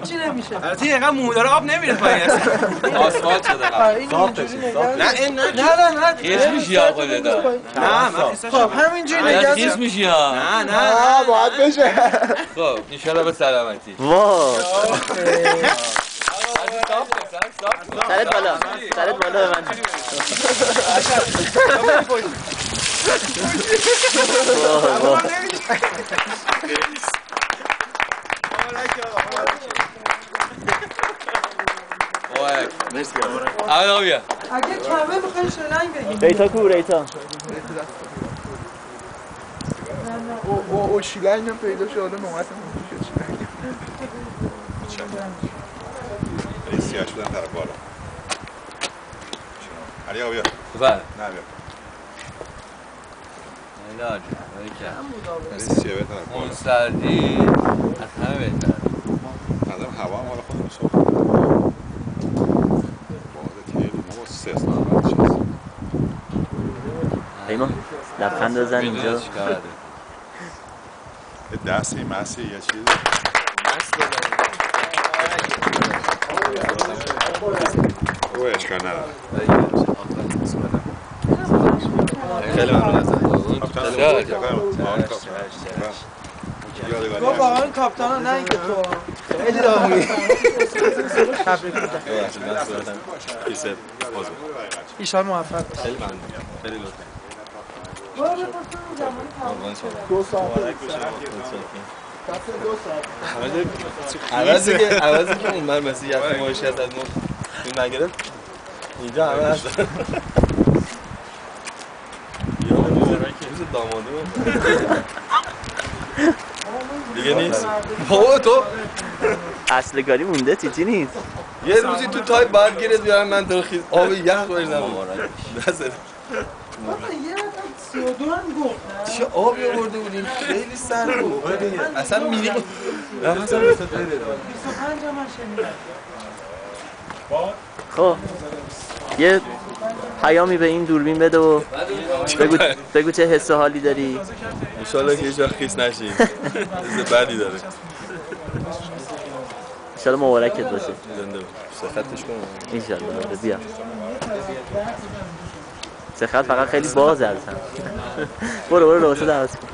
هیچی نمیشه. البته اینقدر مو داره آب نمیره پایین اصلا. آسفالت شده قبل. نه نه خیس میشی آقا دادا. نه من خیسش. خب همینجوری نگه. خیس میشی ها. نه باید بشه. خب ان شاء الله به سلامتی. واه سرت بالا به من مرسی آقا بیا اگه کمه میخوای شلنگ بگیم ریتا کو ریتا او شیلنگ هم پیدا شده نوعت هم شد سیاه شدن طرف بالا علی آقا بیا بله نه بیا علاج مرسی سیاه بیا طرف بالا اون سردی از همه بهتر نظرم هوا هم حالا خودم صبح باز تیل ما با 3 ساعت شد پیمان لبخند بزن اینجا دستی مسی یه چیز او اشکال نداره خیلی ممنون ازت با واقعا کاپیتان نه اینکه تو خیلی داغی تبریک میگم ایشان موفق خیلی ممنون خیلی لطفا 2 ساعت عوضی که اون من مثل یه ماشی از ما این نگرفت اینجا همه هست روز داماده دیگه نیست بابا تو اصلگاری مونده چیزی نیست یه روزی تو تایپ باید گیرت بیارم من تو خیز آب یخ بریزم دست بابا یه رقم 32 هم گفت چه آبی آورده بودیم خیلی سرد بود اصلا میری بود اصلا 25 هم من شنیدم خب یه پیامی به این دوربین بده و بگو چه حس و حالی داری انشالله که هیچ وقت خیس نشیم حس بدی داره انشالله مبارکت باشه زنده بود سخطش کنم انشالله بیا سخت فقط خیلی باز هستم برو لباسه درست کن